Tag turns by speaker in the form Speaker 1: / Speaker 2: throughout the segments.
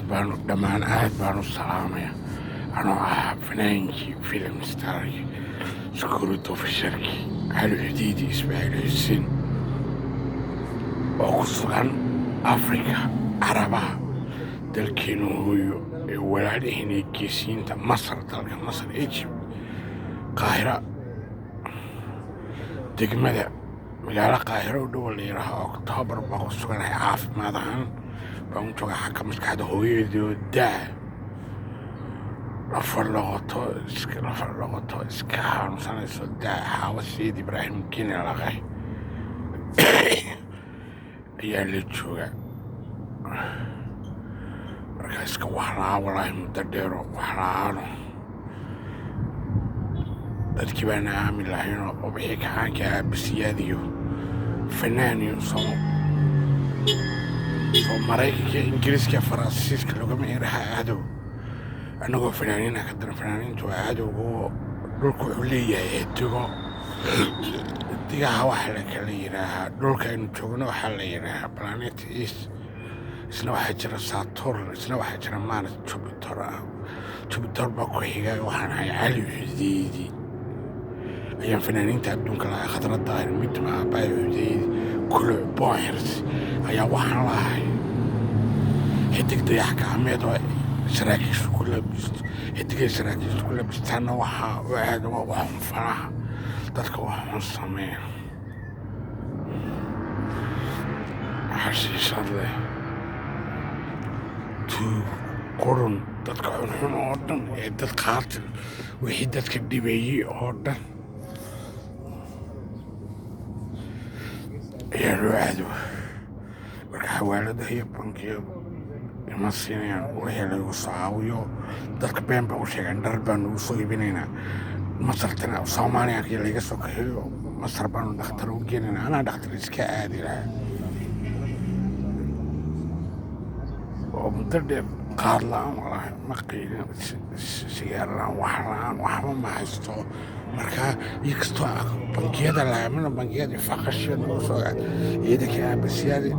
Speaker 1: بانو دمان آد بانو السلامية أنا فنانكي فيلم ستاري سكورتو في الشركي على الحديدي إسماعيل حسين وقصرا أفريقيا عربا دالكينو هويو walaalihii geesiyiinta masar dalka masar Egypt qaahira degmada magaalo qaahiro u dhow la yiraahdo Oktoobar baa ku suganahay caafimaad ahaan baan u joogaa xagga maskaxda hooyadeed oo daa lafar loqoto iska xanuunsanayso daa xaawa Sayid Ibraahim Kini laqay ayaa la joogaa markaaska waxlaa walaahi muddo dheero waxlaano dadkii baana aamin lahaynoo oo wixii kacaanka aabasiyaadiyo fanaaniyo soo maraykanka ingiriiska faransiiska logama iraha aadow annagoo fanaaniina ka daran fanaaniintu waa aadowgoo dhulku wuxuu leeyahay digaha waxaa la kala yidhaahaa dhulka aynu joogno waxaa la yidhaahaa planet east isna waxaa jira Saturn isna waxaa jira Mars Jupiter baa ku xiga waxaan ahay cali xudeedi ayaan fanaaniinta adduunka lahaa khadradda aynu mid maabay xudeedi kule boyers ayaa waxaan lahay xidig dayax gacmeed oo saraakiishu ku labisto xidigay saraakiishu ku labistaana waxaa u aada waxun faraha dadka waxun sameeya xashiishad leh قرن dadka xunxun oo dhan ee dad qaatil wixii dadka dhibeeyey oo dhan ayaa loo caado marka xawaaladaha iyo bangiyadu ima siinayaan wixii lagu soo caawiyo dadka been baa u sheegaan dhar baan ugu soo iibinaynaa masartana soomaaliyankii laga soo kaxeeyo masar baanu dhakhtar u geenaynaa anaa dhakhtar iska aadi lahaa oo muddo dheer qaad la'aan walaahi ma qiilin sigaar la'aan wax la'aan waxba ma haysto markaa inkastoo bangiyada laamina bangiyada faqashiya nagu soo gaad ciidanka aabasiyaadi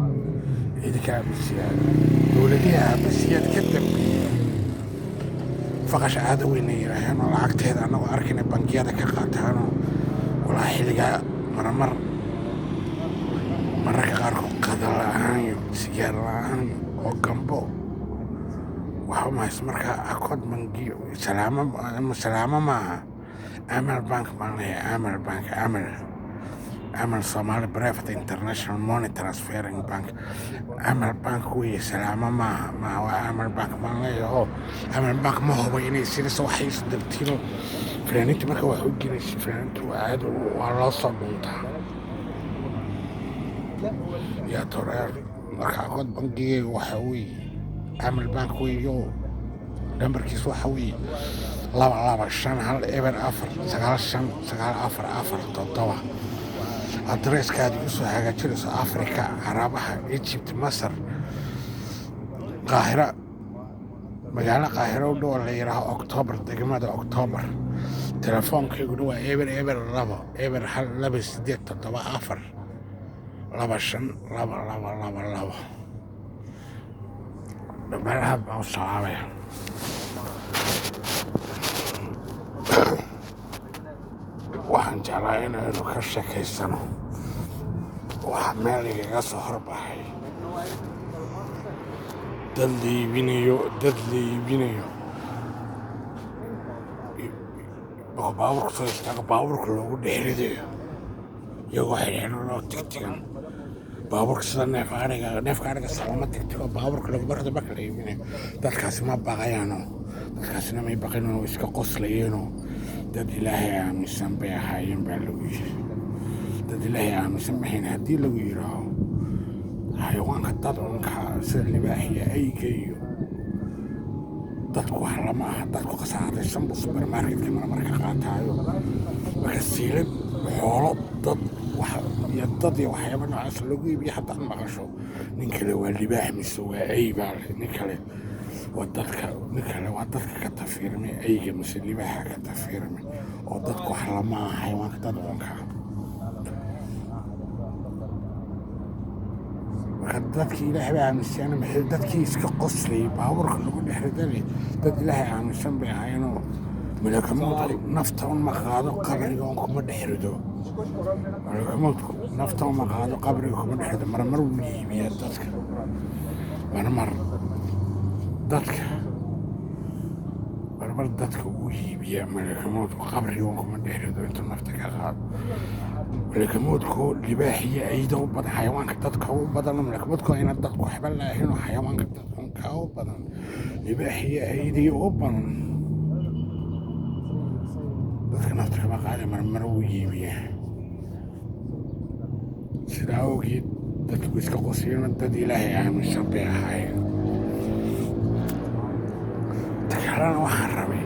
Speaker 1: dowladihii aabasiyaad ka dambeeyey faqash aada weyna yidhaaheenoo lacagteeda annagoo arkayna bangiyada ka qaataanoo walaa xilligaa mararka qaarkood qada la'aan iyo sigaar la'aan oo gambo waxba ma haysto markaa akood bangiyo salaamo maaha amal bank baan leeyahay amal Somali Private International Money Transferring Bank amal bank weeye salaamo maaha waa amal bank baan leeyahay oo amal bank ma hubo inay sidasa waxay isu dartiino fanaaniintu marka wax u gelaysa fanaaniintu aad waa loo soo dhuntaa yaa toreer marka akood bangigeyga waxa weeye amal bank weeyo nambarkiisu waxa weeye 225 adreeskaad igu soo hagaajinayso Afrika Carabaha Egypt Masar qaahira magaalo qaahiro u dhow la yiraahdo Oktoobar degmada Oktoobar telefoonkayguna waa eber 2 2 مرحبا والصحابة waxaan jeclaa inaynu ka sheekaysano waxa meel igaga soo horbaxay dad la iibinayo baabuurka soo istaaga baabuurka loogu dheeridayo iyagoo xirxiranoo tigtigan baabuurka sida neefka ariga salama tigtigo baabuurka lagu barado marka la iibinayo dadkaasi ma baqayaanoo dadkaasina may baqinoo iska qoslayeenoo dad ilaahay aaminsan bay ahaayeen baa lagu yiri dad ilaahay aaminsan mahayn haddii lagu yidhaaho xayawaanka dadcunka sida libaaxiya ayga iyo dadku wax lama aha dadku qasaacadaysan buu supermarketka marmarka qaataayo marka siilad xoolo dad iyo waxyaaba noocaas lagu iibiyo haddaad maqasho nin kale waa libaax mise waa ay baa leh nin kale waa dadka ka tafiirmay ayga mise libaaxa ka tafiirmay oo dadku wax lama aha xayawaanka dadcunka marka dadkii ilaahay baa aaminsan maxay dadkii iska qoslay baabuurka lagu dhex riday dad ilaahay aaminsan bay ahaayeenoo malakamoodku nafta uma qaado qabriga un kuma dhex rido malakamoodku nafta uma qaado qabriga kuma dhex rido marmar wuu iibiyaa dadka marmar dadka uu iibiyaa malakamoodku qabriga un kuma dhex rido intuu nafta ka qaado malakamoodku libaaxiyo ayda u badan xayawaanka dadka u badan malakamoodku ayna dadku waxba laahinoo xayawaanka dadka u badan libaaxiyo aydiyo u badan dadka nafta kama qaada marmar wuu iibiyaa sidaa awgeed dadku iska qosiyana dad ilaahay aaminsan bay ahaayeen kalena waxaan rabay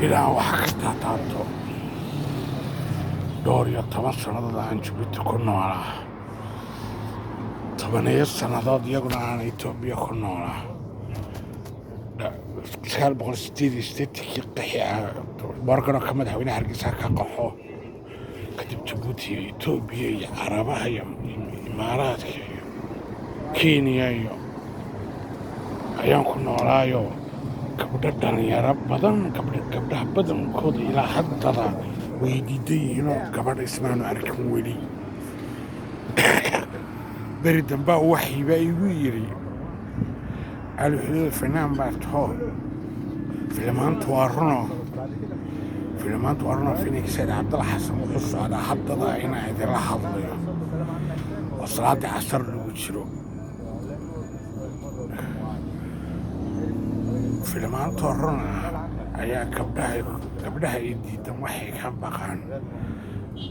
Speaker 1: ilaa waxa ka taataabto dhowr iyo 10 sannadood aan Jabuuti ku noolaa 10 sannadood iyaguna aan Itoobiya ku noolaa 1988 qaxi bargano ka madaxweynaha Hargeysa ka qaxo kadib Jabuuti iyo Itoobiya iyo Carabaha iyo Imaaraadka iyo Kenya iyo ayaan ku noolaayo gabdho dhalinyaro badan gabdhaha badankooda ilaa haddada way diidan yihiinoo gabadha ismaanu arkin weli beri dambaa waxibaa igu yiri cali xuduud fanaan baa taho filimaantu waa runo Phoenix Said Cabdalla Xasan wuxuu socdaa haddada inaa idinla hadlayo oo salaadii casar lagu jiro filimaantoo run ah ayaa gabdhaha ay diidan waxay ka baqaan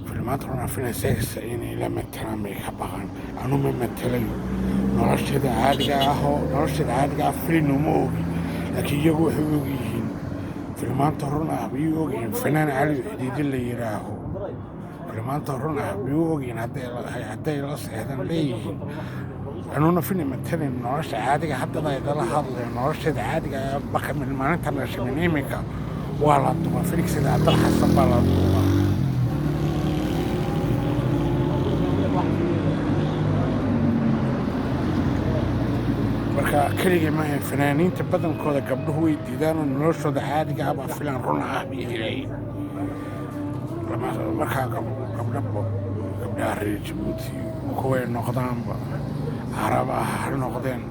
Speaker 1: filimaanta run ah Phoenix inay la matalaan bay ka baqaan anu ma matalayo nolosheeda caadiga ah filin uma ogi laakiin iyagu waxay og yihiin filimaanta run ah bay og yihiin fanaan cali xudiidin la yidhaaho filimaanta run ah bay og yihiin hadday la seexdan leeyihiin anuna fini matalan nolosha caadiga haddada idala hadlayo nolosheeda caadiga baka min maalinta la shimin iminka waa la duba Phoenix Said Cabdalla Xasan baa la duba marka keligii maahan fanaaniinta badankooda gabdhuhu way diidaanoo noloshooda caadiga ah baa filan run ah bay helayin markaa gabdhaha reer Jabuuti kuway noqdaanba Carabaha ha noqdeen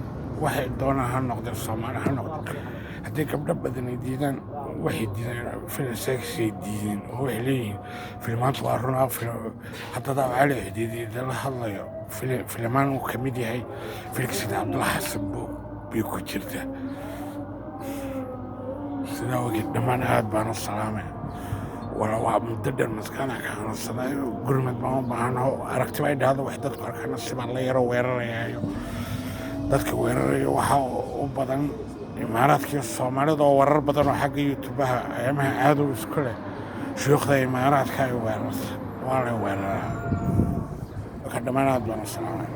Speaker 1: waxay doonaan ha noqdeen Soomaali ha noqdeen haddii gabdho badan ay diidaan waxay diidaan Phoenix Said diideen oo waxay leeyihiin filimaantu waa run ah haddada cali xudiid la hadlayo filimaan uu ka mid yahay Phoenix Said Cabdalla Xasan bay ku jirtaa sidaa awgeed dhammaan aad baan u salaamay waa muddo dheer maskaana ka hansanay gurmad baan u baahanaho aragti bay dhahdo wax dadku arkana sibaan la yaro weerarayayo dadka weerarayo waxaa u badan Imaaraadka iyo Soomaalida oo warar badan oo xagga YouTubeha ayamaha aad u isku leh shuyuukhda Imaaraadka ay weerarta waa la weeraraa marka dhammaan aad baan u salaamay